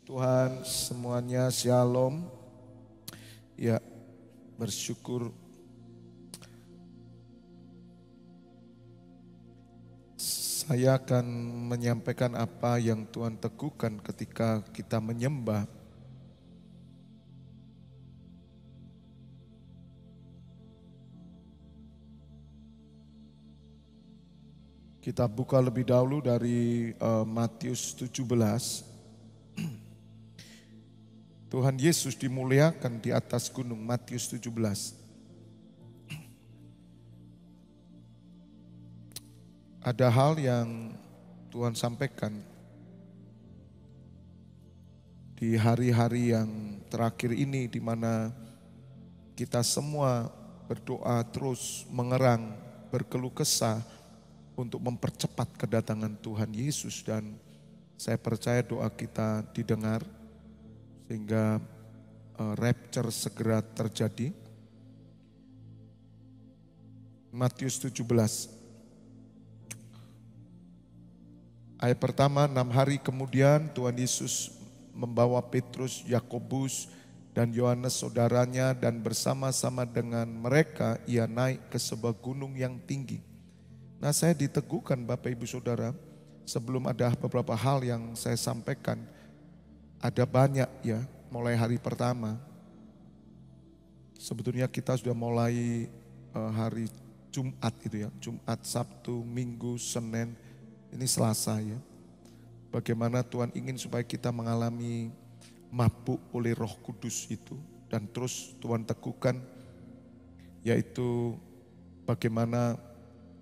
Tuhan, semuanya shalom. Ya, bersyukur saya akan menyampaikan apa yang Tuhan teguhkan ketika kita menyembah. Kita buka lebih dahulu dari Matius 17. Tuhan Yesus dimuliakan di atas gunung, Matius 17. Ada hal yang Tuhan sampaikan di hari-hari yang terakhir ini, di mana kita semua berdoa terus mengerang, berkeluh kesah untuk mempercepat kedatangan Tuhan Yesus, dan saya percaya doa kita didengar sehingga rapture segera terjadi. Matius 17 ayat pertama, 6 hari kemudian Tuhan Yesus membawa Petrus, Yakobus, dan Yohanes saudaranya, dan bersama-sama dengan mereka ia naik ke sebuah gunung yang tinggi. Nah, saya diteguhkan Bapak Ibu Saudara, sebelum ada beberapa hal yang saya sampaikan, ada banyak ya, mulai hari pertama. Sebetulnya kita sudah mulai hari Jumat itu ya, Jumat, Sabtu, Minggu, Senin, ini Selasa ya. Bagaimana Tuhan ingin supaya kita mengalami mabuk oleh Roh Kudus itu, dan terus Tuhan teguhkan, yaitu bagaimana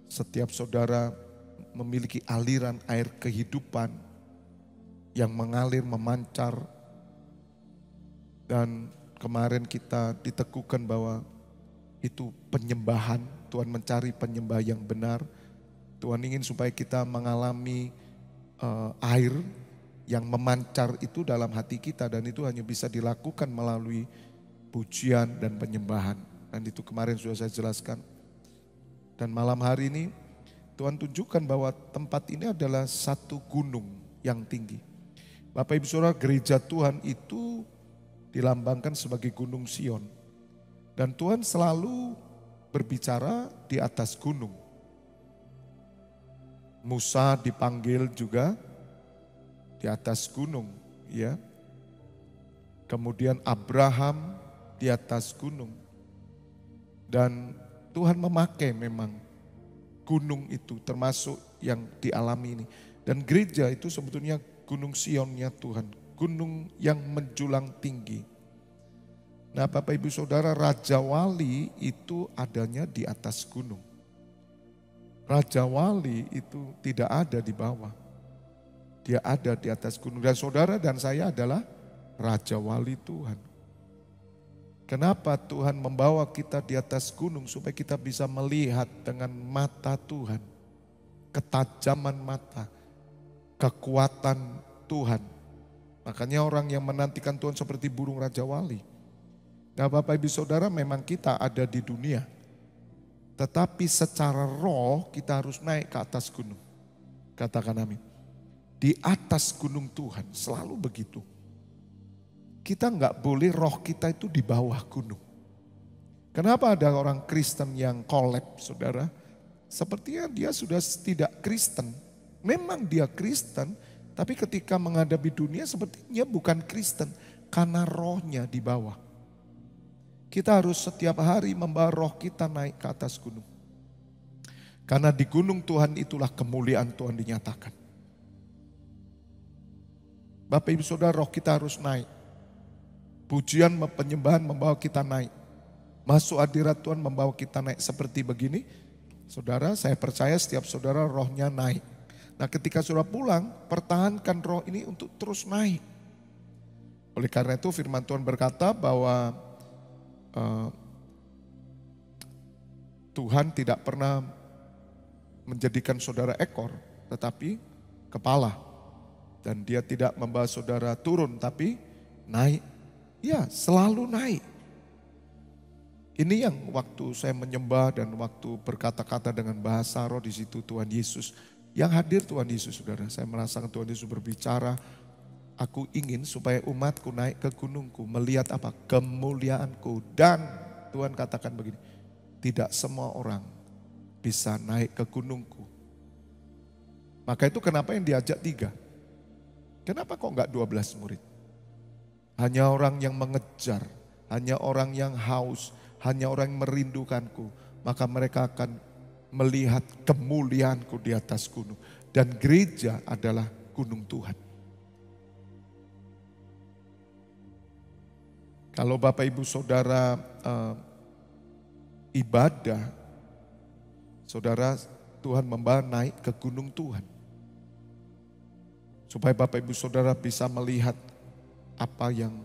setiap saudara memiliki aliran air kehidupan yang mengalir, memancar. Dan kemarin kita diteguhkan bahwa itu penyembahan, Tuhan mencari penyembah yang benar. Tuhan ingin supaya kita mengalami air yang memancar itu dalam hati kita, dan itu hanya bisa dilakukan melalui pujian dan penyembahan. Dan itu kemarin sudah saya jelaskan. Dan malam hari ini Tuhan tunjukkan bahwa tempat ini adalah satu gunung yang tinggi. Bapak Ibu Saudara, gereja Tuhan itu dilambangkan sebagai gunung Sion. Dan Tuhan selalu berbicara di atas gunung. Musa dipanggil juga di atas gunung, ya. Kemudian Abraham di atas gunung. Dan Tuhan memakai memang gunung itu, termasuk yang dialami ini. Dan gereja itu sebetulnya gunung Sionnya Tuhan, gunung yang menjulang tinggi. Nah, Bapak Ibu Saudara, Raja Wali itu adanya di atas gunung. Raja Wali itu tidak ada di bawah. Dia ada di atas gunung. Dan saudara dan saya adalah Raja Wali Tuhan. Kenapa Tuhan membawa kita di atas gunung? Supaya kita bisa melihat dengan mata Tuhan. Ketajaman mata, kekuatan Tuhan. Makanya orang yang menantikan Tuhan seperti burung Raja Wali. Nah, Bapak Ibu Saudara, memang kita ada di dunia. Tetapi secara roh kita harus naik ke atas gunung. Katakan amin. Di atas gunung Tuhan, selalu begitu. Kita nggak boleh roh kita itu di bawah gunung. Kenapa ada orang Kristen yang kolab, saudara? Sepertinya dia sudah tidak Kristen. Memang dia Kristen, tapi ketika menghadapi dunia sepertinya bukan Kristen. Karena rohnya di bawah. Kita harus setiap hari membawa roh kita naik ke atas gunung. Karena di gunung Tuhan itulah kemuliaan Tuhan dinyatakan. Bapak Ibu Saudara, roh kita harus naik. Pujian, penyembahan membawa kita naik. Masuk hadirat Tuhan membawa kita naik seperti begini. Saudara, saya percaya setiap saudara rohnya naik. Nah, ketika saudara pulang, pertahankan roh ini untuk terus naik. Oleh karena itu firman Tuhan berkata bahwa Tuhan tidak pernah menjadikan saudara ekor, tetapi kepala. Dan dia tidak membawa saudara turun, tapi naik. Ya, selalu naik. Ini yang waktu saya menyembah dan waktu berkata-kata dengan bahasa roh, di situ Tuhan Yesus. Yang hadir Tuhan Yesus, saudara. Saya merasakan Tuhan Yesus berbicara. Aku ingin supaya umatku naik ke gunungku, melihat apa? Kemuliaanku. Dan Tuhan katakan begini, tidak semua orang bisa naik ke gunungku. Maka itu kenapa yang diajak 3? Kenapa kok enggak 12 murid? Hanya orang yang mengejar, hanya orang yang haus, hanya orang yang merindukanku. Maka mereka akan melihat kemuliaanku di atas gunung. Dan gereja adalah gunung Tuhan. Kalau Bapak Ibu Saudara ibadah, saudara Tuhan membawa naik ke gunung Tuhan. Supaya Bapak Ibu Saudara bisa melihat apa yang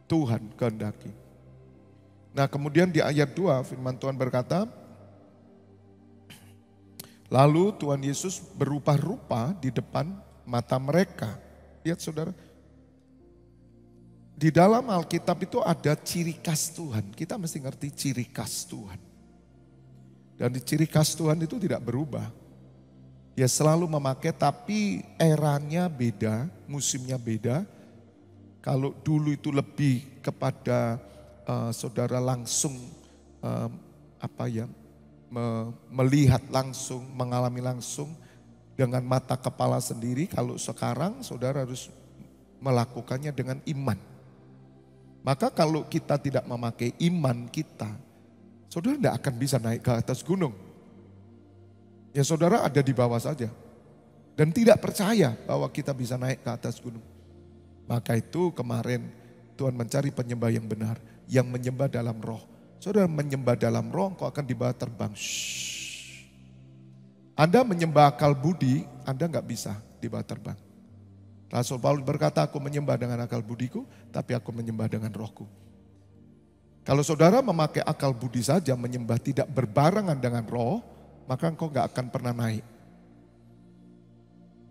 Tuhan kehendaki. Nah kemudian di ayat 2 firman Tuhan berkata, lalu Tuhan Yesus berubah-rupa di depan mata mereka. Lihat saudara, di dalam Alkitab itu ada ciri khas Tuhan. Kita mesti ngerti ciri khas Tuhan. Dan di ciri khas Tuhan itu tidak berubah. Dia selalu memakai, tapi eranya beda, musimnya beda. Kalau dulu itu lebih kepada saudara langsung melihat langsung, mengalami langsung dengan mata kepala sendiri. Kalau sekarang saudara harus melakukannya dengan iman. Maka kalau kita tidak memakai iman kita, saudara tidak akan bisa naik ke atas gunung. Ya saudara ada di bawah saja. Dan tidak percaya bahwa kita bisa naik ke atas gunung. Maka itu kemarin Tuhan mencari penyembah yang benar. Yang menyembah dalam roh. Saudara menyembah dalam roh, engkau akan dibawa terbang. Anda menyembah akal budi, Anda nggak bisa dibawa terbang. Rasul Paulus berkata, aku menyembah dengan akal budiku, tapi aku menyembah dengan rohku. Kalau saudara memakai akal budi saja, menyembah tidak berbarengan dengan roh, maka engkau gak akan pernah naik.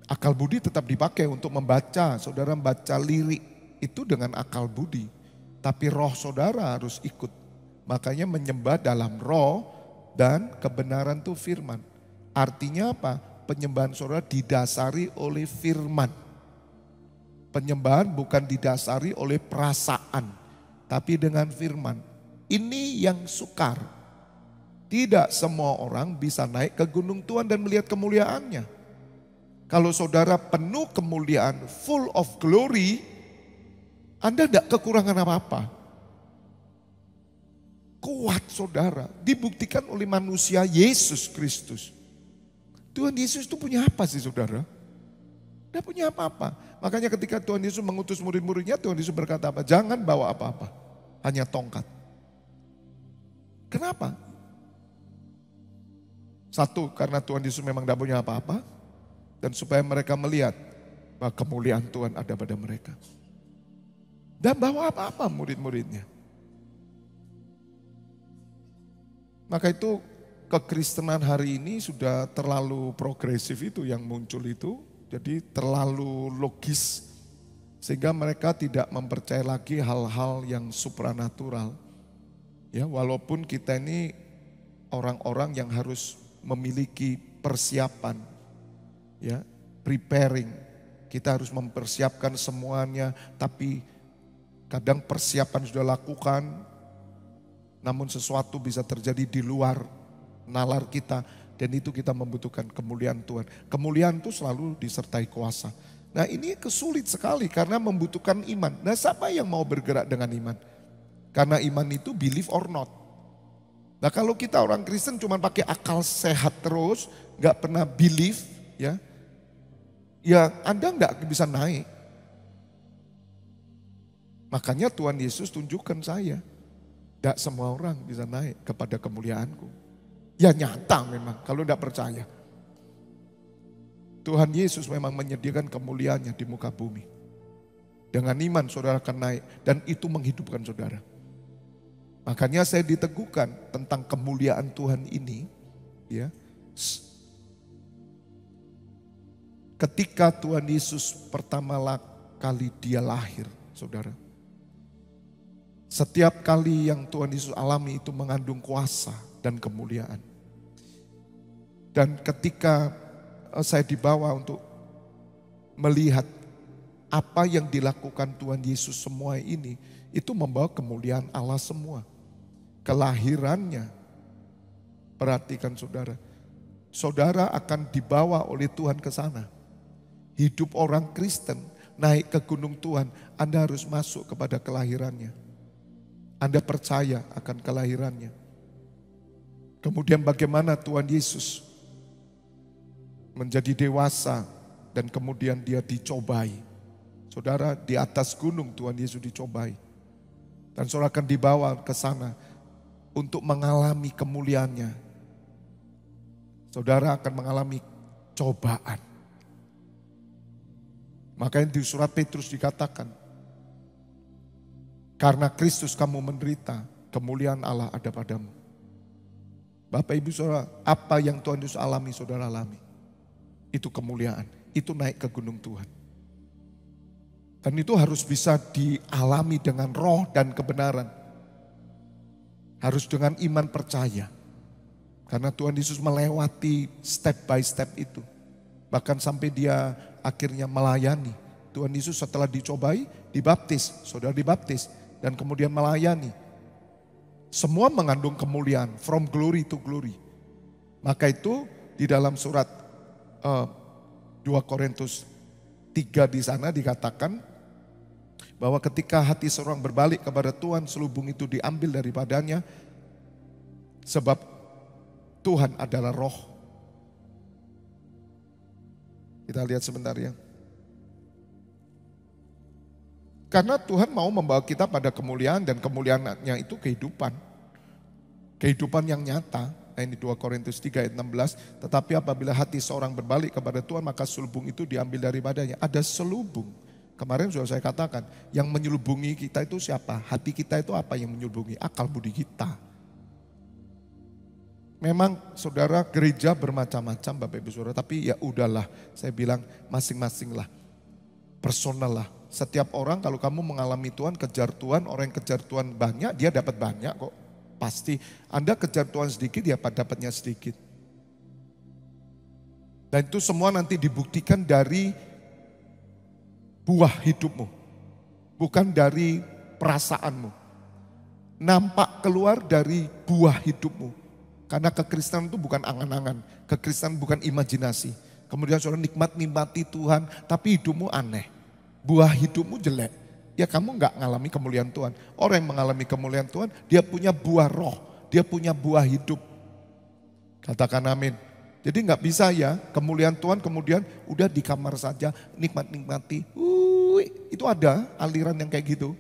Akal budi tetap dipakai untuk membaca, saudara membaca lirik itu dengan akal budi. Tapi roh saudara harus ikut. Makanya menyembah dalam roh dan kebenaran itu firman. Artinya apa? Penyembahan saudara didasari oleh firman. Penyembahan bukan didasari oleh perasaan, tapi dengan firman. Ini yang sukar. Tidak semua orang bisa naik ke gunung Tuhan dan melihat kemuliaannya. Kalau saudara penuh kemuliaan, full of glory, Anda tidak kekurangan apa-apa. Kuat saudara, dibuktikan oleh manusia Yesus Kristus. Tuhan Yesus itu punya apa sih saudara? Tidak punya apa-apa. Makanya ketika Tuhan Yesus mengutus murid-muridnya, Tuhan Yesus berkata apa? Jangan bawa apa-apa, hanya tongkat. Kenapa? Satu, karena Tuhan Yesus memang tidak punya apa-apa. Dan supaya mereka melihat bahwa kemuliaan Tuhan ada pada mereka. Dan bawa apa-apa murid-muridnya. Maka itu kekristenan hari ini sudah terlalu progresif itu yang muncul itu. Jadi terlalu logis sehingga mereka tidak mempercayai lagi hal-hal yang supranatural. Ya, walaupun kita ini orang-orang yang harus memiliki persiapan, ya, preparing. Kita harus mempersiapkan semuanya, tapi kadang persiapan sudah lakukan, namun sesuatu bisa terjadi di luar nalar kita. Dan itu kita membutuhkan kemuliaan Tuhan. Kemuliaan itu selalu disertai kuasa. Nah ini kesulit sekali karena membutuhkan iman. Nah siapa yang mau bergerak dengan iman? Karena iman itu believe or not. Nah kalau kita orang Kristen cuma pakai akal sehat terus, gak pernah believe, ya Anda gak bisa naik. Makanya Tuhan Yesus tunjukkan saya. Gak semua orang bisa naik kepada kemuliaanku. Ya nyata memang kalau tidak percaya. Tuhan Yesus memang menyediakan kemuliaannya di muka bumi. Dengan iman saudara akan naik dan itu menghidupkan saudara. Makanya saya diteguhkan tentang kemuliaan Tuhan ini. Ya, ketika Tuhan Yesus pertama kali dia lahir saudara. Setiap kali yang Tuhan Yesus alami itu mengandung kuasa dan kemuliaan. Dan ketika saya dibawa untuk melihat apa yang dilakukan Tuhan Yesus semua ini, itu membawa kemuliaan Allah semua. Kelahirannya, perhatikan saudara, saudara akan dibawa oleh Tuhan ke sana. Hidup orang Kristen naik ke gunung Tuhan, Anda harus masuk kepada kelahirannya. Anda percaya akan kelahirannya. Kemudian bagaimana Tuhan Yesus menjadi dewasa dan kemudian dia dicobai. Saudara, di atas gunung Tuhan Yesus dicobai. Dan saudara akan dibawa ke sana untuk mengalami kemuliaannya. Saudara akan mengalami cobaan. Makanya di surat Petrus dikatakan, karena Kristus kamu menderita, kemuliaan Allah ada padamu. Bapak Ibu Saudara, apa yang Tuhan Yesus alami, saudara alami. Itu kemuliaan, itu naik ke gunung Tuhan. Dan itu harus bisa dialami dengan roh dan kebenaran. Harus dengan iman percaya. Karena Tuhan Yesus melewati step by step itu. Bahkan sampai dia akhirnya melayani. Tuhan Yesus setelah dicobai, dibaptis. Saudara dibaptis dan kemudian melayani. Semua mengandung kemuliaan, from glory to glory. Maka itu di dalam surat 2 Korintus 3 di sana dikatakan bahwa ketika hati seorang berbalik kepada Tuhan, selubung itu diambil daripadanya. Sebab Tuhan adalah roh. Kita lihat sebentar ya. Karena Tuhan mau membawa kita pada kemuliaan dan kemuliaannya itu kehidupan. Kehidupan yang nyata. Nah ini 2 Korintus 3 ayat 16. Tetapi apabila hati seorang berbalik kepada Tuhan maka selubung itu diambil daripadanya. Ada selubung. Kemarin sudah saya katakan yang menyelubungi kita itu siapa? Hati kita itu apa yang menyelubungi? Akal budi kita. Memang saudara gereja bermacam-macam Bapak Ibu Saudara. Tapi ya udahlah saya bilang masing-masing lah. Personal lah. Setiap orang kalau kamu mengalami Tuhan, kejar Tuhan, orang yang kejar Tuhan banyak, dia dapat banyak kok. Pasti. Anda kejar Tuhan sedikit, dia dapatnya sedikit. Dan itu semua nanti dibuktikan dari buah hidupmu. Bukan dari perasaanmu. Nampak keluar dari buah hidupmu. Karena kekristenan itu bukan angan-angan. Kekristenan bukan imajinasi. Kemudian saudara nikmati Tuhan, tapi hidupmu aneh. Buah hidupmu jelek. Ya kamu gak mengalami kemuliaan Tuhan. Orang yang mengalami kemuliaan Tuhan, dia punya buah roh. Dia punya buah hidup. Katakan amin. Jadi gak bisa ya kemuliaan Tuhan kemudian udah di kamar saja nikmati. Itu ada aliran yang kayak gitu.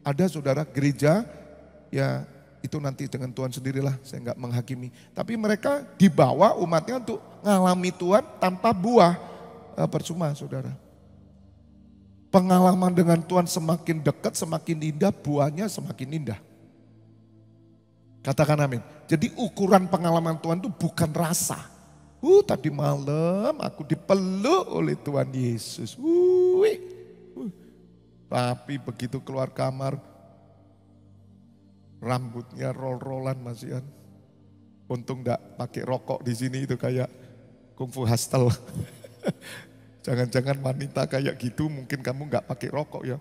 Ada saudara gereja ya itu nanti dengan Tuhan sendirilah, saya nggak menghakimi. Tapi mereka dibawa umatnya untuk ngalami Tuhan tanpa buah. Percuma saudara. Pengalaman dengan Tuhan semakin dekat, semakin indah, buahnya semakin indah. Katakan amin. Jadi ukuran pengalaman Tuhan itu bukan rasa. Tadi malam aku dipeluk oleh Tuhan Yesus. Tapi begitu keluar kamar, rambutnya roll-rollan Mas Ian. Untung enggak pakai rokok di sini itu kayak kungfu hustle. Jangan-jangan wanita kayak gitu mungkin kamu enggak pakai rokok ya.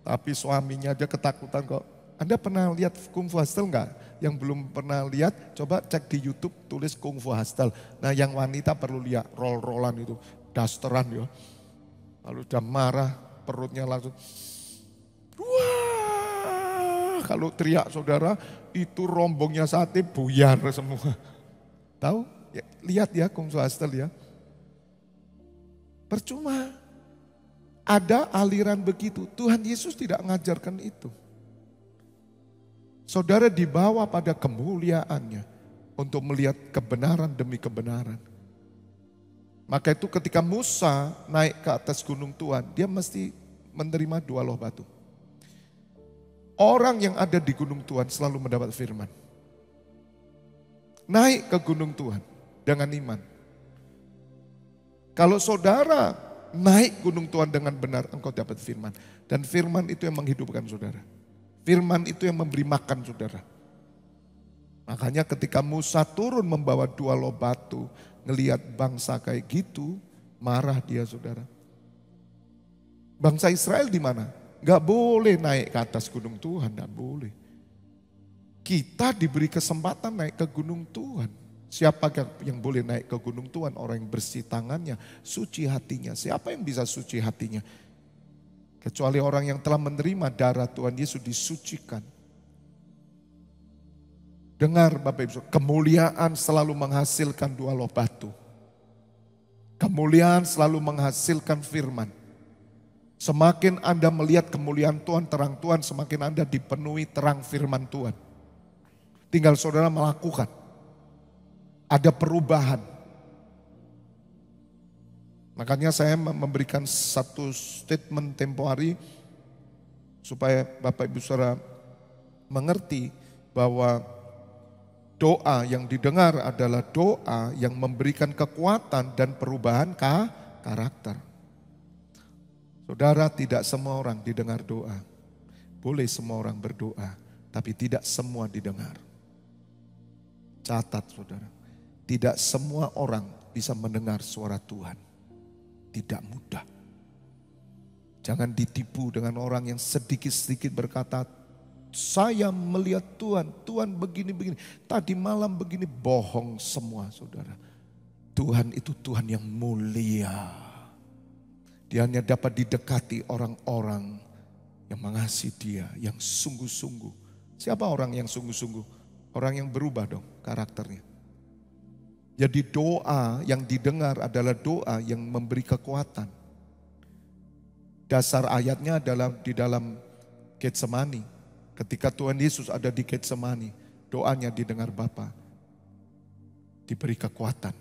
Tapi suaminya aja ketakutan kok. Anda pernah lihat kungfu hustle enggak? Yang belum pernah lihat coba cek di YouTube tulis kungfu hustle. Nah yang wanita perlu lihat roll-rollan itu. Dasteran ya. Lalu udah marah perutnya langsung. Wah, kalau teriak saudara, itu rombongnya sate buyar semua. Tahu? Ya, lihat ya kungfu hustle ya. Percuma. Ada aliran begitu. Tuhan Yesus tidak mengajarkan itu. Saudara dibawa pada kemuliaannya untuk melihat kebenaran demi kebenaran. Maka itu ketika Musa naik ke atas gunung Tuhan, dia mesti menerima 2 loh batu. Orang yang ada di gunung Tuhan selalu mendapat firman. Naik ke gunung Tuhan dengan iman. Kalau saudara naik gunung Tuhan dengan benar, engkau dapat firman. Dan firman itu yang menghidupkan saudara. Firman itu yang memberi makan saudara. Makanya ketika Musa turun membawa 2 loh batu, ngelihat bangsa kayak gitu, marah dia saudara. Bangsa Israel di mana? Gak boleh naik ke atas gunung Tuhan, gak boleh. Kita diberi kesempatan naik ke gunung Tuhan. Siapa yang boleh naik ke gunung Tuhan? Orang yang bersih tangannya, suci hatinya. Siapa yang bisa suci hatinya? Kecuali orang yang telah menerima darah Tuhan Yesus disucikan. Dengar Bapak Ibu, kemuliaan selalu menghasilkan dua loh batu. Kemuliaan selalu menghasilkan firman. Semakin Anda melihat kemuliaan Tuhan, terang Tuhan, semakin Anda dipenuhi terang firman Tuhan. Tinggal saudara melakukan. Ada perubahan. Makanya saya memberikan satu statement tempo hari supaya Bapak Ibu Saudara mengerti bahwa doa yang didengar adalah doa yang memberikan kekuatan dan perubahan karakter. Saudara, tidak semua orang didengar doa. Boleh semua orang berdoa, tapi tidak semua didengar. Catat saudara, tidak semua orang bisa mendengar suara Tuhan. Tidak mudah. Jangan ditipu dengan orang yang sedikit-sedikit berkata, saya melihat Tuhan, Tuhan begini-begini. Tadi malam begini, bohong semua saudara. Tuhan itu Tuhan yang mulia. Dia hanya dapat didekati orang-orang yang mengasihi dia, yang sungguh-sungguh. Siapa orang yang sungguh-sungguh? Orang yang berubah dong karakternya. Jadi doa yang didengar adalah doa yang memberi kekuatan. Dasar ayatnya adalah di dalam Getsemani. Ketika Tuhan Yesus ada di Getsemani, doanya didengar Bapa. Diberi kekuatan.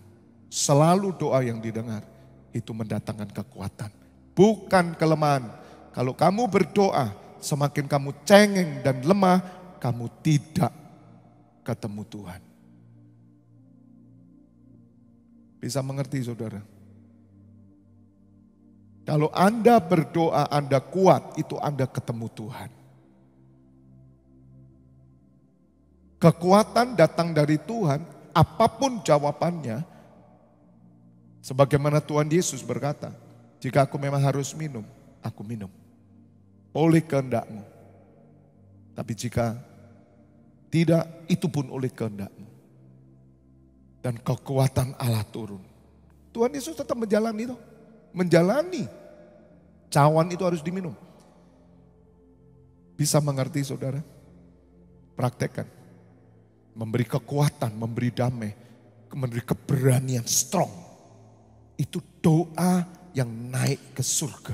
Selalu doa yang didengar itu mendatangkan kekuatan. Bukan kelemahan. Kalau kamu berdoa, semakin kamu cengeng dan lemah, kamu tidak ketemu Tuhan. Bisa mengerti saudara? Kalau Anda berdoa, Anda kuat, itu Anda ketemu Tuhan. Kekuatan datang dari Tuhan, apapun jawabannya. Sebagaimana Tuhan Yesus berkata, jika aku memang harus minum, aku minum. Oleh kehendakmu. Tapi jika tidak, itu pun oleh kehendakmu. Dan kekuatan Allah turun. Tuhan Yesus tetap menjalani itu. Menjalani. Cawan itu harus diminum. Bisa mengerti saudara? Praktekkan. Memberi kekuatan, memberi damai. Memberi keberanian strong. Itu doa yang naik ke surga.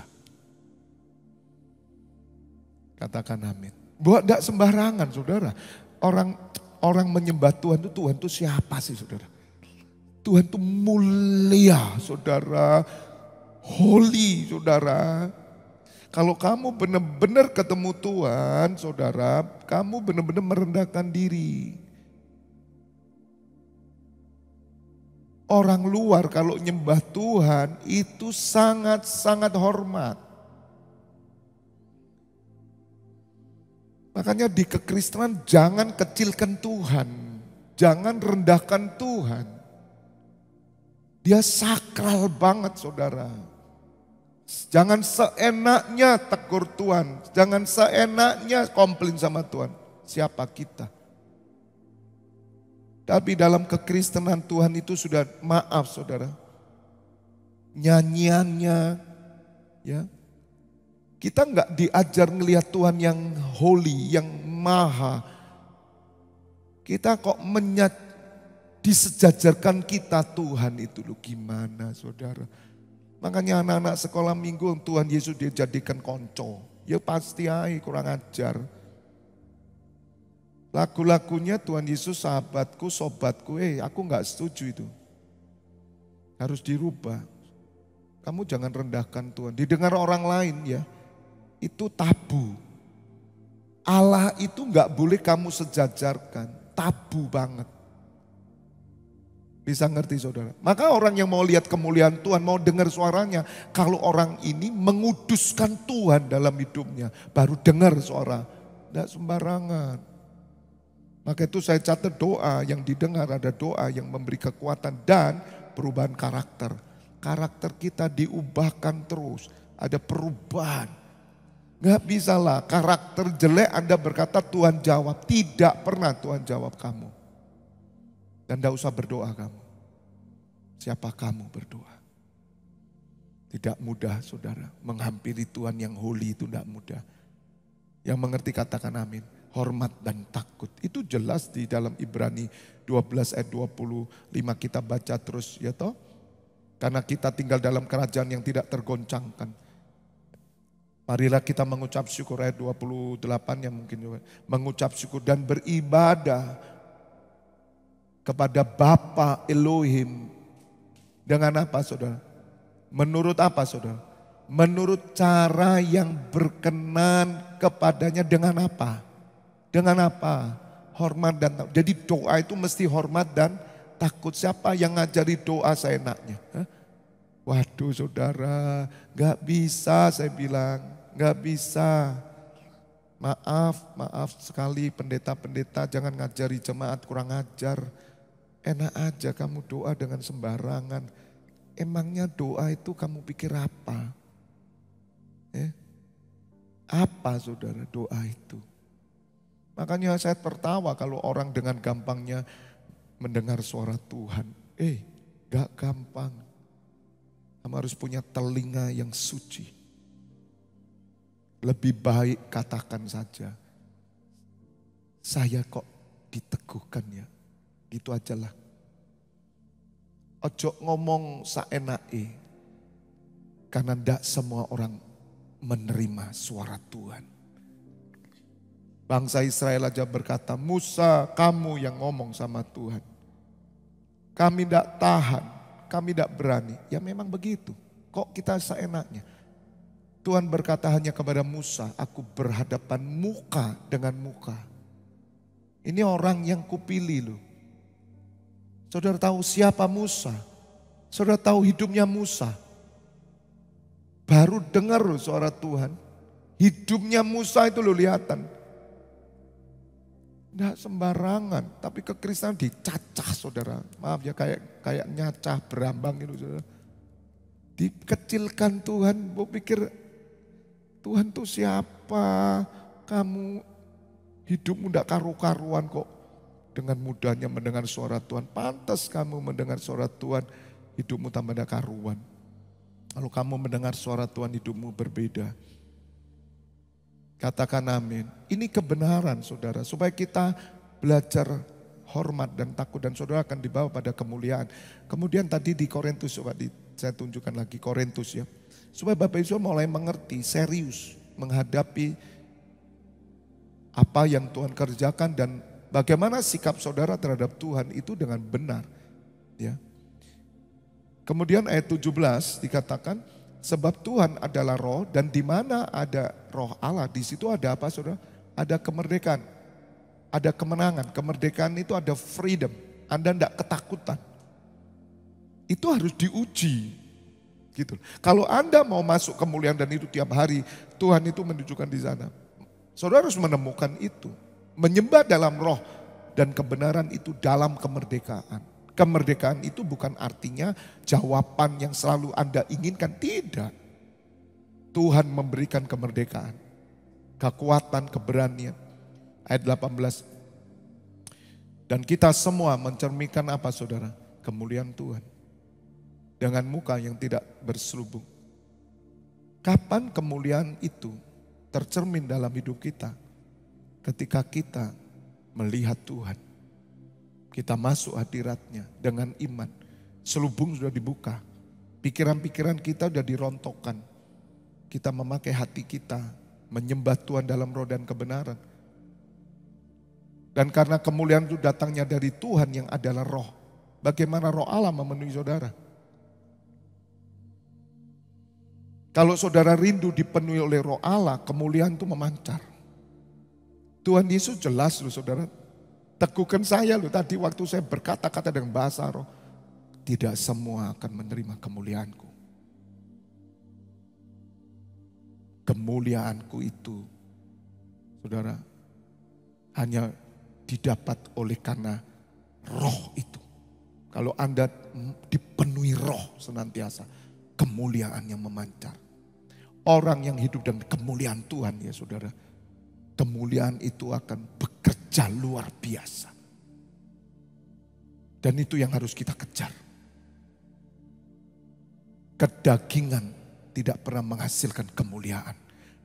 Katakan amin. Buat tidak sembarangan saudara. Orang menyembah Tuhan itu siapa sih saudara? Tuhan itu mulia saudara. Holy saudara. Kalau kamu benar-benar ketemu Tuhan saudara, kamu benar-benar merendahkan diri. Orang luar kalau nyembah Tuhan itu sangat-sangat hormat. Makanya di kekristenan jangan kecilkan Tuhan. Jangan rendahkan Tuhan. Dia sakral banget saudara. Jangan seenaknya tegur Tuhan. Jangan seenaknya komplain sama Tuhan. Siapa kita? Tapi dalam kekristenan Tuhan itu sudah maaf saudara. Nyanyiannya ya. Kita enggak diajar ngelihat Tuhan yang holy, yang maha. Kita kok disejajarkan kita Tuhan itu loh gimana saudara. Makanya anak-anak sekolah minggu Tuhan Yesus dia jadikan konco. Ya pasti aja kurang ajar. Lagu-lagunya Tuhan Yesus sahabatku, sobatku, aku enggak setuju itu. Harus dirubah. Kamu jangan rendahkan Tuhan. Didengar orang lain ya. Itu tabu. Allah itu enggak boleh kamu sejajarkan. Tabu banget. Bisa ngerti saudara? Maka orang yang mau lihat kemuliaan Tuhan, mau dengar suaranya. Kalau orang ini menguduskan Tuhan dalam hidupnya. Baru dengar suara. Tidak sembarangan. Maka itu saya catat doa yang didengar ada doa yang memberi kekuatan dan perubahan karakter. Karakter kita diubahkan terus. ada perubahan. Gak bisa lah karakter jelek Anda berkata Tuhan jawab. Tidak pernah Tuhan jawab kamu. Dan gak usah berdoa kamu. Siapa kamu berdoa? Tidak mudah saudara. Menghampiri Tuhan yang holy itu tidak mudah. Yang mengerti katakan amin. Hormat dan takut. Itu jelas di dalam Ibrani 12 ayat 25 kita baca terus ya toh. Karena kita tinggal dalam kerajaan yang tidak tergoncangkan. Marilah kita mengucap syukur ayat 28 yang mungkin juga. Mengucap syukur dan beribadah kepada Bapa Elohim. Dengan apa saudara? Menurut apa saudara? Menurut cara yang berkenan kepadanya dengan apa? Dengan apa? Hormat dan takut. Jadi doa itu mesti hormat dan takut. Siapa yang ngajari doa seenaknya? Waduh saudara, gak bisa saya bilang, gak bisa. Maaf sekali pendeta-pendeta jangan ngajari jemaat kurang ajar. Enak aja kamu doa dengan sembarangan. Emangnya doa itu kamu pikir apa? Apa saudara doa itu? Makanya saya tertawa kalau orang dengan gampangnya mendengar suara Tuhan. Gak gampang. Kamu harus punya telinga yang suci. Lebih baik katakan saja. Saya kok diteguhkan ya. Gitu aja lah. Ojo ngomong saenake. Karena tidak semua orang menerima suara Tuhan. Bangsa Israel aja berkata, Musa kamu yang ngomong sama Tuhan. Kami tidak tahan, kami tidak berani. Ya memang begitu. Kok kita seenaknya? Tuhan berkata hanya kepada Musa, aku berhadapan muka dengan muka. Ini orang yang kupilih loh. Saudara tahu siapa Musa? Saudara tahu hidupnya Musa? Baru dengar loh suara Tuhan. Hidupnya Musa itu loh lihatan. Tidak sembarangan, tapi kekristenan dicacah saudara. Maaf ya kayak nyacah berambang gitu saudara. Dikecilkan Tuhan, gue pikir Tuhan tuh siapa? Kamu hidupmu tidak karu-karuan kok. Dengan mudahnya mendengar suara Tuhan. Pantas kamu mendengar suara Tuhan, hidupmu tambah tidak karuan. Kalau kamu mendengar suara Tuhan, hidupmu berbeda. Katakan amin. Ini kebenaran saudara. Supaya kita belajar hormat dan takut. Dan saudara akan dibawa pada kemuliaan. Kemudian tadi di Korintus, saya tunjukkan lagi Korintus ya. Supaya Bapak Ibu mulai mengerti, serius menghadapi apa yang Tuhan kerjakan. Dan bagaimana sikap saudara terhadap Tuhan itu dengan benar. Ya. Kemudian ayat 17 dikatakan, sebab Tuhan adalah roh dan di mana ada roh Allah, di situ ada apa saudara? Ada kemerdekaan, ada kemenangan. Kemerdekaan itu ada freedom, Anda tidak ketakutan. Itu harus diuji. Gitu. Kalau Anda mau masuk kemuliaan dan itu tiap hari, Tuhan itu menunjukkan di sana. Saudara harus menemukan itu. Menyembah dalam roh dan kebenaran itu dalam kemerdekaan. Kemerdekaan itu bukan artinya jawaban yang selalu Anda inginkan. Tidak. Tuhan memberikan kemerdekaan. Kekuatan, keberanian. Ayat 18. Dan kita semua mencerminkan apa saudara? Kemuliaan Tuhan. Dengan muka yang tidak berselubung. Kapan kemuliaan itu tercermin dalam hidup kita? Ketika kita melihat Tuhan. Kita masuk hadiratnya dengan iman. Selubung sudah dibuka. Pikiran-pikiran kita sudah dirontokkan. Kita memakai hati kita. Menyembah Tuhan dalam roh dan kebenaran. Dan karena kemuliaan itu datangnya dari Tuhan yang adalah roh. Bagaimana roh Allah memenuhi saudara? Kalau saudara rindu dipenuhi oleh roh Allah, kemuliaan itu memancar. Tuhan Yesus jelas loh saudara. Teguhkan saya loh tadi waktu saya berkata-kata dengan bahasa roh. Tidak semua akan menerima kemuliaanku. Kemuliaanku itu, saudara, hanya didapat oleh karena roh itu. Kalau Anda dipenuhi roh senantiasa, kemuliaan yang memancar. Orang yang hidup dengan kemuliaan Tuhan ya saudara. Kemuliaan itu akan bekerja luar biasa. Dan itu yang harus kita kejar. Kedagingan tidak pernah menghasilkan kemuliaan.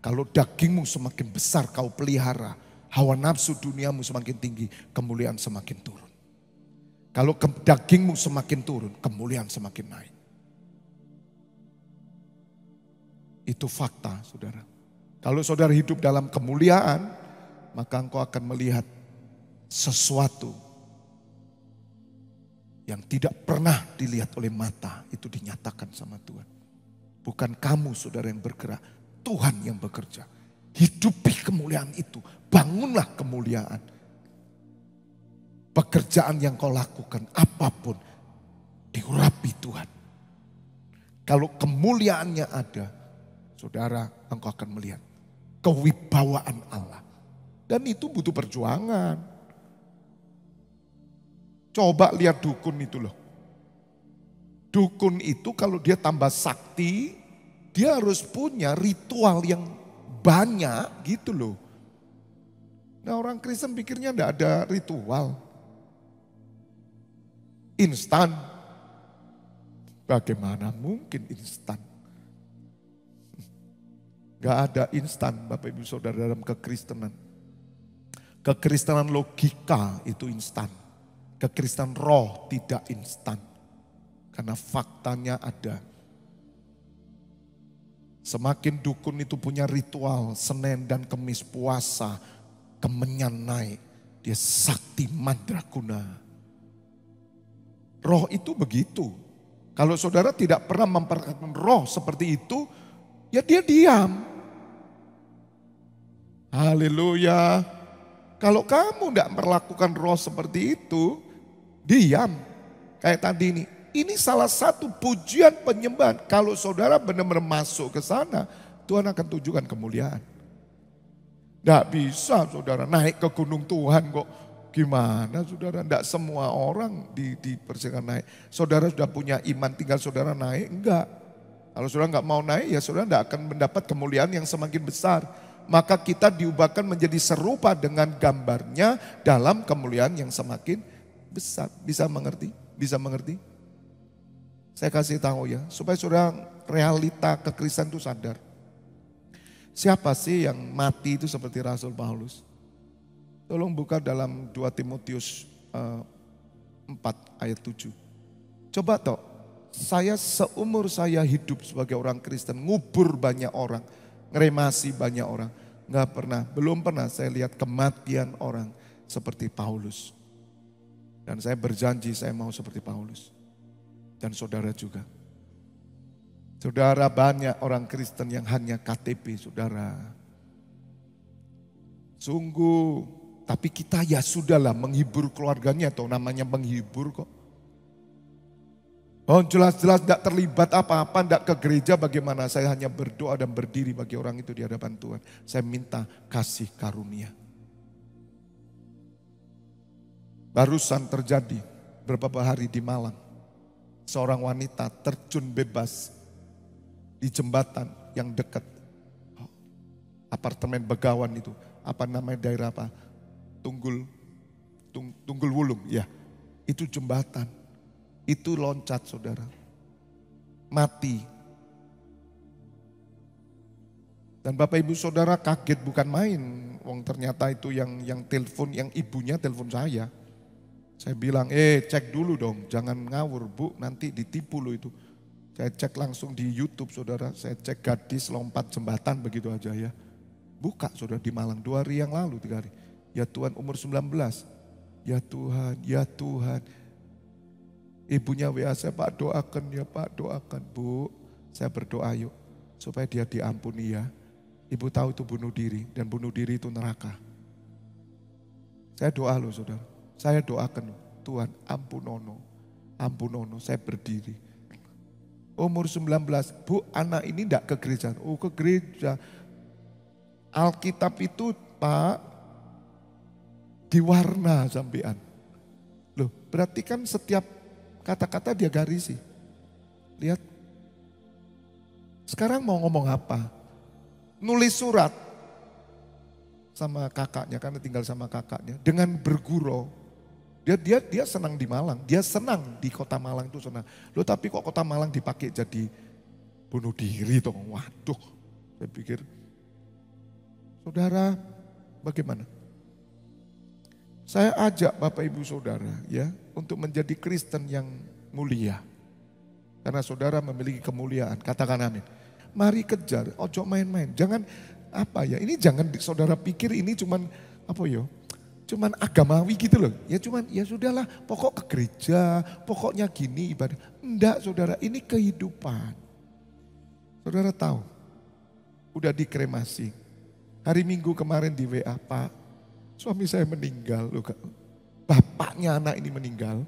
Kalau dagingmu semakin besar kau pelihara, hawa nafsu duniamu semakin tinggi, kemuliaan semakin turun. Kalau dagingmu semakin turun, kemuliaan semakin naik. Itu fakta saudara. Kalau saudara hidup dalam kemuliaan, maka engkau akan melihat sesuatu yang tidak pernah dilihat oleh mata, itu dinyatakan sama Tuhan. Bukan kamu saudara yang bergerak, Tuhan yang bekerja. Hidupi kemuliaan itu, bangunlah kemuliaan. Pekerjaan yang kau lakukan, apapun, diurapi Tuhan. Kalau kemuliaannya ada, saudara, engkau akan melihat kewibawaan Allah. Dan itu butuh perjuangan. Coba lihat dukun itu loh. Dukun itu kalau dia tambah sakti, dia harus punya ritual yang banyak gitu loh. Nah orang Kristen pikirnya enggak ada ritual. Instan. Bagaimana mungkin instan? Gak ada instan Bapak Ibu Saudara dalam kekristenan. Kekristenan logika itu instan. Kekristenan roh tidak instan. Karena faktanya ada. Semakin dukun itu punya ritual Senin dan Kemis puasa, kemenyan naik. Dia sakti mandraguna. Roh itu begitu. Kalau saudara tidak pernah memperhatikan roh seperti itu, ya dia diam. Haleluya. Kalau kamu tidak melakukan roh seperti itu, diam. Kayak tadi ini. Ini salah satu pujian penyembahan. Kalau saudara benar-benar masuk ke sana, Tuhan akan tunjukkan kemuliaan. Tidak bisa saudara naik ke gunung Tuhan kok. Gimana saudara? Tidak semua orang dipersilakan naik. Saudara sudah punya iman tinggal saudara naik? Enggak. Kalau saudara enggak mau naik ya saudara tidak akan mendapat kemuliaan yang semakin besar. Maka kita diubahkan menjadi serupa dengan gambarnya dalam kemuliaan yang semakin besar. Bisa mengerti? Bisa mengerti? Saya kasih tahu ya, supaya saudara realita kekristenan itu sadar. Siapa sih yang mati itu seperti Rasul Paulus? Tolong buka dalam 2 Timotius 4 ayat 7. Coba toh, saya seumur saya hidup sebagai orang Kristen, ngubur banyak orang, ngeremasi banyak orang. Belum pernah saya lihat kematian orang seperti Paulus. Dan saya berjanji saya mau seperti Paulus. Dan saudara juga. Saudara banyak orang Kristen yang hanya KTP saudara. Sungguh, tapi kita ya sudahlah menghibur keluarganya atau namanya menghibur kok. Oh jelas-jelas tidak terlibat apa-apa, tidak ke gereja bagaimana. Saya hanya berdoa dan berdiri bagi orang itu di hadapan Tuhan. Saya minta kasih karunia. Barusan terjadi beberapa hari di Malang. Seorang wanita terjun bebas di jembatan yang dekat. Apartemen Begawan itu. Apa namanya daerah apa? Tunggul Wulung ya. Itu jembatan. Itu loncat saudara. Mati. Dan Bapak Ibu Saudara kaget bukan main. Wong ternyata itu yang telepon, yang ibunya telepon saya. Saya bilang, cek dulu dong, jangan ngawur bu, nanti ditipu lo itu. Saya cek langsung di YouTube saudara, saya cek gadis lompat jembatan begitu aja ya. Buka saudara di Malang 2 hari yang lalu, 3 hari. Ya Tuhan umur 19, ya Tuhan, ya Tuhan. Ibunya WA saya, Pak doakan ya Pak, doakan bu. Saya berdoa yuk, supaya dia diampuni ya. Ibu tahu itu bunuh diri, dan bunuh diri itu neraka. Saya doa loh saudara. Saya doakan, Tuhan ampunono, ampunono, saya berdiri. Umur 19, bu anak ini enggak ke gereja. Oh ke gereja. Alkitab itu Pak, diwarna sampean. Loh berarti kan setiap kata-kata dia garisi. Lihat. Sekarang mau ngomong apa? nulis surat sama kakaknya, karena tinggal sama kakaknya, dengan bergurau. Dia senang di Malang, dia senang di kota Malang itu senang. Loh tapi kok kota Malang dipakai jadi bunuh diri toh? Waduh, saya pikir, saudara bagaimana? Saya ajak Bapak Ibu Saudara ya untuk menjadi Kristen yang mulia. Karena saudara memiliki kemuliaan, katakan amin. Mari kejar, ojo main-main. Jangan ini jangan saudara pikir ini cuman cuman agamawi gitu loh. Ya sudahlah, pokok ke gereja, pokoknya gini ibadah. Enggak saudara, ini kehidupan. Saudara tahu, udah dikremasi. Hari Minggu kemarin di WA, Pak, suami saya meninggal loh. Bapaknya anak ini meninggal.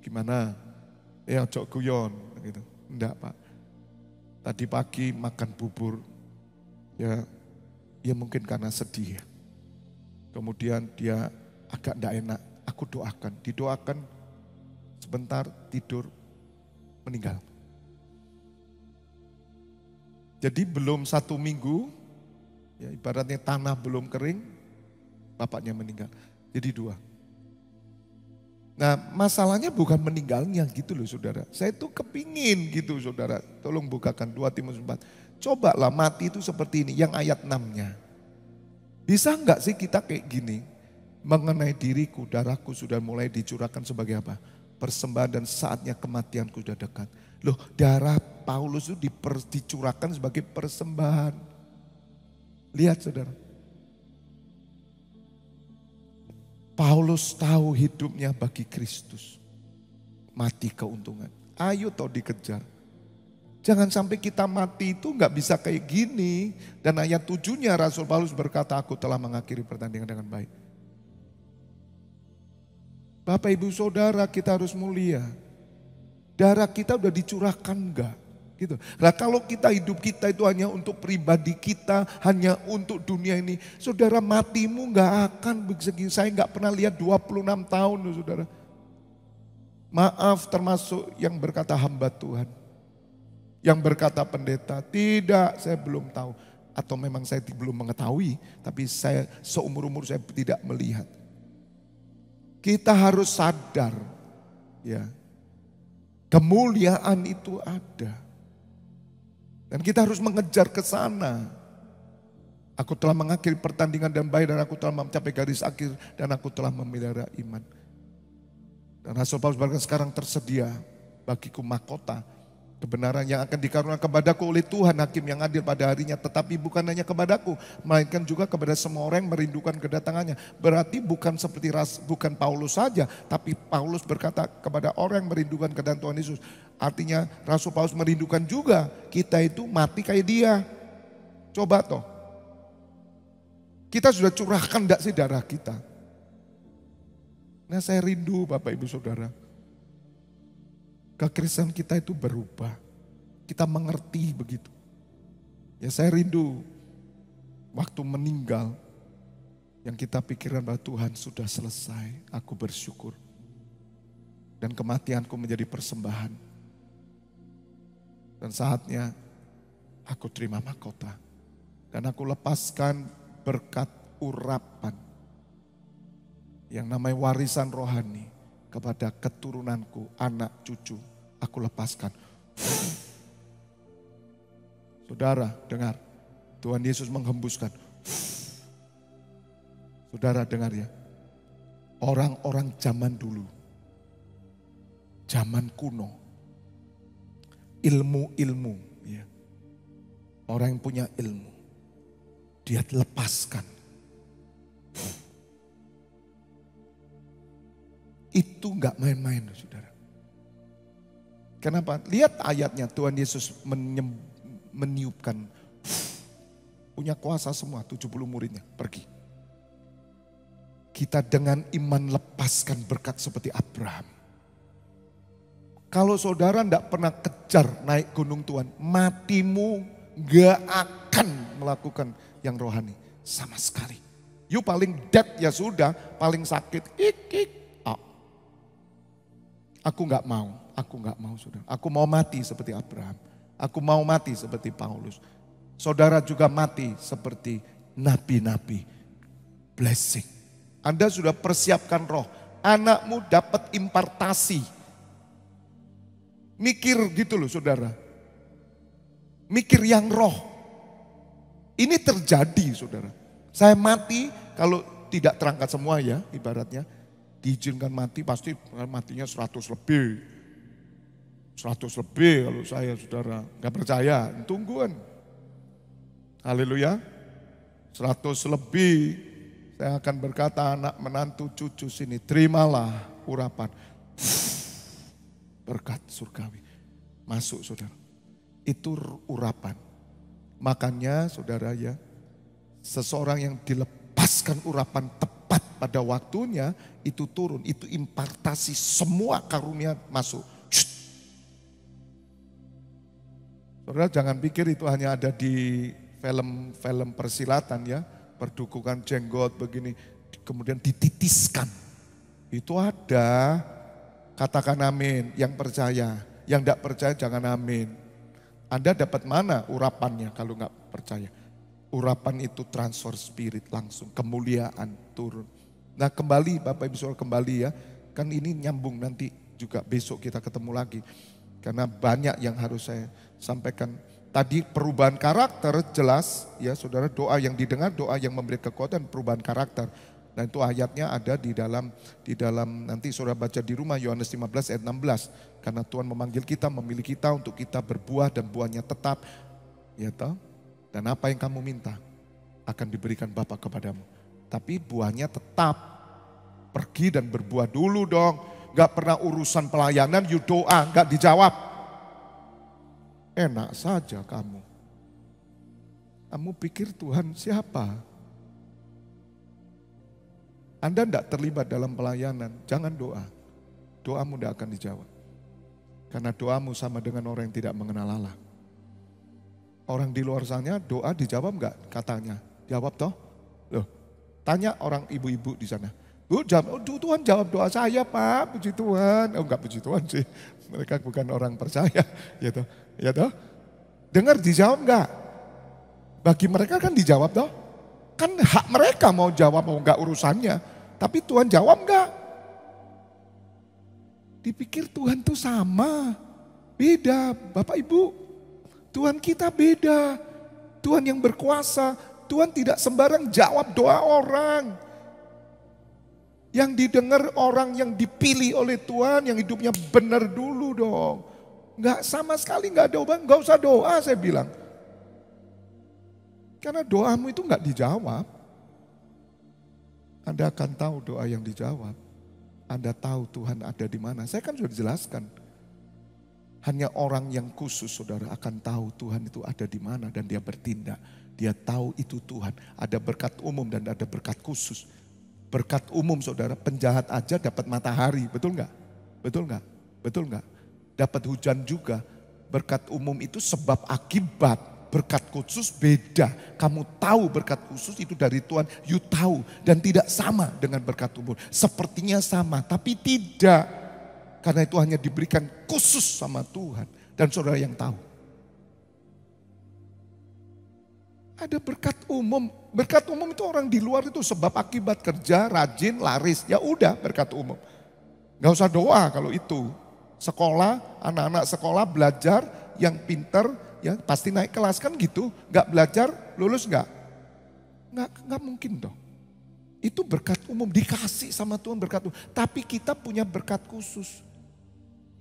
Gimana? Ya cok guyon gitu. Enggak Pak. Tadi pagi makan bubur. Ya mungkin karena sedih ya. Kemudian dia agak enggak enak. Aku doakan. Didoakan sebentar tidur meninggal. Jadi belum 1 minggu, ya ibaratnya tanah belum kering, bapaknya meninggal. Jadi 2. Nah masalahnya bukan meninggalnya gitu loh saudara. Saya tuh kepingin gitu saudara. Tolong bukakan 2 Timotius 4. Cobalah mati itu seperti ini, yang ayat 6-nya. Bisa enggak sih kita kayak gini? Mengenai diriku, darahku sudah mulai dicurahkan sebagai apa? Persembahan, dan saatnya kematianku sudah dekat. Loh darah Paulus itu dicurahkan sebagai persembahan. Lihat saudara. Paulus tahu hidupnya bagi Kristus. Mati keuntungan. Ayo toh dikejar. Jangan sampai kita mati itu nggak bisa kayak gini. Dan ayat 7-nya Rasul Paulus berkata, aku telah mengakhiri pertandingan dengan baik. Bapak Ibu Saudara, kita harus mulia. Darah kita udah dicurahkan enggak? Gitu. Nah kalau hidup kita itu hanya untuk pribadi kita, hanya untuk dunia ini, saudara matimu nggak akan begini. Saya nggak pernah lihat 26 tahun loh saudara. Maaf termasuk yang berkata hamba Tuhan. Yang berkata pendeta, tidak saya belum tahu. Atau memang saya belum mengetahui, tapi saya seumur-umur saya tidak melihat. Kita harus sadar ya, kemuliaan itu ada. Dan kita harus mengejar ke sana. Aku telah mengakhiri pertandingan dan baik, dan aku telah mencapai garis akhir, dan aku telah memelihara iman. Dan Rasul Paulus berkata, sekarang tersedia bagiku mahkota kebenaran yang akan dikaruniakan kepadaku oleh Tuhan Hakim yang adil pada harinya. Tetapi bukan hanya kepadaku, melainkan juga kepada semua orang yang merindukan kedatangannya. Berarti bukan bukan Paulus saja, tapi Paulus berkata kepada orang yang merindukan kedatangan Tuhan Yesus. Artinya Rasul Paulus merindukan juga kita itu mati kayak dia. Coba toh. Kita sudah curahkan enggak sih darah kita? Nah saya rindu Bapak Ibu Saudara. Kekristenan kita itu berubah. Kita mengerti begitu. Ya saya rindu waktu meninggal. Yang kita pikirkan bahwa Tuhan sudah selesai. Aku bersyukur. Dan kematianku menjadi persembahan. Dan saatnya aku terima mahkota. Dan aku lepaskan berkat urapan. Yang namanya warisan rohani. Kepada keturunanku, anak cucu, aku lepaskan. Saudara dengar, Tuhan Yesus menghembuskan. Saudara dengar ya, orang-orang zaman dulu, zaman kuno, ilmu-ilmu, ya. Orang yang punya ilmu, dia lepaskan. Itu enggak main-main saudara. Kenapa? Lihat ayatnya, Tuhan Yesus meniupkan. Punya kuasa semua, 70 muridnya pergi. Kita dengan iman lepaskan berkat seperti Abraham. Kalau saudara enggak pernah kejar naik gunung Tuhan, matimu enggak akan melakukan yang rohani sama sekali. You paling dead ya sudah, paling sakit. Aku nggak mau saudara. Aku mau mati seperti Abraham. Aku mau mati seperti Paulus. Saudara juga mati seperti nabi-nabi. Blessing. Anda sudah persiapkan roh. Anakmu dapat impartasi. Mikir gitu loh saudara. Mikir yang roh. Ini terjadi saudara. Saya mati kalau tidak terangkat semua ya ibaratnya. Diizinkan mati pasti matinya 100 lebih. 100 lebih kalau saya saudara. Gak percaya, tungguan. Haleluya. 100 lebih. Saya akan berkata anak menantu cucu sini. Terimalah urapan. Berkat surgawi. Masuk saudara. Itu urapan. Makanya saudara ya. Seseorang yang dilepaskan urapan tepat pada waktunya. Itu turun. Itu impartasi semua karunia masuk. Saudara jangan pikir itu hanya ada di film-film persilatan ya. Perdukukan jenggot begini. Kemudian dititiskan. Itu ada. Katakan amin. Yang percaya. Yang tidak percaya jangan amin. Anda dapat mana urapannya kalau nggak percaya. Urapan itu transfer spirit langsung. Kemuliaan turun. Nah kembali Bapak Ibu Saudara kembali ya. Kan ini nyambung nanti juga besok kita ketemu lagi. Karena banyak yang harus saya sampaikan. Tadi perubahan karakter jelas ya saudara, doa yang didengar, doa yang memberi kekuatan, perubahan karakter. Dan itu ayatnya ada di dalam nanti saudara baca di rumah Yohanes 15 ayat 16. Karena Tuhan memanggil kita, memilih kita untuk kita berbuah dan buahnya tetap. Ya toh? Dan apa yang kamu minta akan diberikan Bapa kepadamu. Tapi buahnya tetap. Pergi dan berbuah dulu dong. Gak pernah urusan pelayanan, you doa, gak dijawab. Enak saja kamu. Kamu pikir Tuhan siapa? Anda tidak terlibat dalam pelayanan, jangan doa. Doamu tidak akan dijawab. Karena doamu sama dengan orang yang tidak mengenal Allah. Orang di luar sana doa dijawab enggak katanya? Jawab toh? Loh, tanya orang ibu-ibu di sana. Tuhan jawab doa saya Pak, puji Tuhan. Oh enggak puji Tuhan sih, mereka bukan orang percaya. Gitu. Ya toh? Dengar dijawab enggak? Bagi mereka kan dijawab toh? Kan hak mereka mau jawab mau enggak urusannya. Tapi Tuhan jawab enggak? Dipikir Tuhan tuh sama. Beda Bapak Ibu. Tuhan kita beda. Tuhan yang berkuasa. Tuhan tidak sembarang jawab doa orang. Yang didengar orang yang dipilih oleh Tuhan, yang hidupnya benar dulu dong. Enggak sama sekali enggak ada obat, enggak usah doa saya bilang. Karena doamu itu enggak dijawab. Anda akan tahu doa yang dijawab. Anda tahu Tuhan ada di mana. Saya kan sudah jelaskan. Hanya orang yang khusus saudara akan tahu Tuhan itu ada di mana dan dia bertindak. Dia tahu itu Tuhan. Ada berkat umum dan ada berkat khusus. Berkat umum saudara, penjahat aja dapat matahari, betul enggak? Betul enggak? Betul enggak? Dapat hujan juga. Berkat umum itu sebab akibat. Berkat khusus beda. Kamu tahu berkat khusus itu dari Tuhan, you tahu. Dan tidak sama dengan berkat umum. Sepertinya sama, tapi tidak. Karena itu hanya diberikan khusus sama Tuhan. Dan saudara yang tahu. Ada berkat umum. Berkat umum itu orang di luar itu sebab akibat kerja, rajin, laris. Ya udah berkat umum. Gak usah doa kalau itu. Sekolah, anak-anak sekolah belajar yang pinter ya pasti naik kelas kan gitu. Gak belajar lulus gak? Gak mungkin dong. Itu berkat umum dikasih sama Tuhan berkat umum. Tapi kita punya berkat khusus.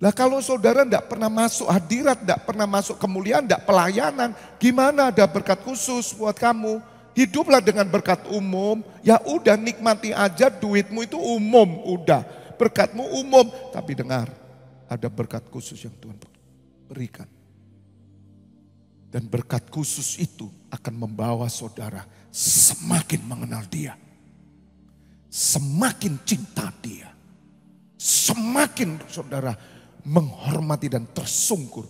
Lah kalau saudara tidak pernah masuk hadirat, tidak pernah masuk kemuliaan, tidak pelayanan, gimana ada berkat khusus buat kamu? Hiduplah dengan berkat umum, ya udah nikmati aja duitmu itu umum, udah. Berkatmu umum, tapi dengar, ada berkat khusus yang Tuhan berikan. Dan berkat khusus itu akan membawa saudara semakin mengenal Dia. Semakin cinta Dia. Semakin saudara menghormati dan tersungkur.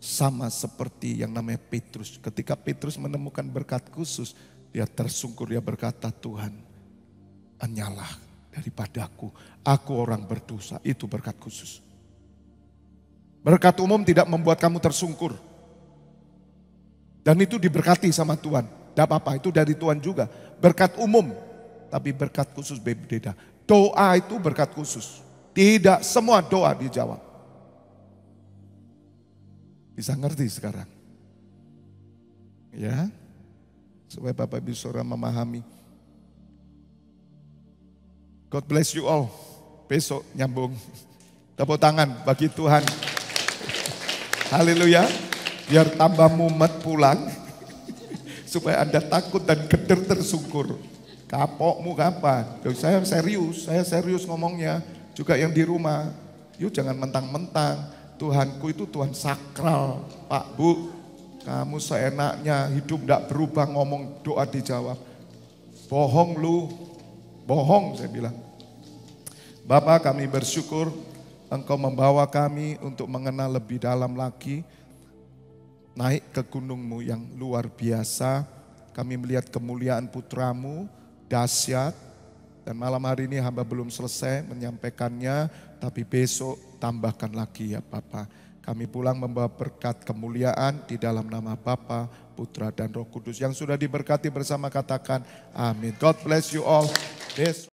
Sama seperti yang namanya Petrus. Ketika Petrus menemukan berkat khusus, dia tersungkur, dia berkata, Tuhan, hanyalah daripadaku. Aku orang berdosa, itu berkat khusus. Berkat umum tidak membuat kamu tersungkur. Dan itu diberkati sama Tuhan. Tidak apa-apa, itu dari Tuhan juga. Berkat umum, tapi berkat khusus berbeda. Doa itu berkat khusus. Tidak semua doa dijawab. Bisa ngerti sekarang? Ya, supaya Bapak Ibu Saudara memahami. God bless you all. Besok nyambung. Tepuk tangan bagi Tuhan. Haleluya. Biar tambah mumet pulang. Supaya Anda takut dan geder tersungkur. Kapokmu kapan? Saya serius ngomongnya. Juga yang di rumah. Yuk jangan mentang-mentang. Tuhanku itu Tuhan sakral. Pak, Bu, kamu seenaknya hidup gak berubah ngomong doa dijawab. Bohong lu. Bohong saya bilang. Bapak, kami bersyukur Engkau membawa kami untuk mengenal lebih dalam lagi. Naik ke gunung-Mu yang luar biasa. Kami melihat kemuliaan putra-Mu, dahsyat. Dan malam hari ini hamba belum selesai menyampaikannya. Tapi besok tambahkan lagi ya Bapa. Kami pulang membawa berkat kemuliaan di dalam nama Bapa, Putra dan Roh Kudus. Yang sudah diberkati bersama katakan amin. God bless you all. Besok.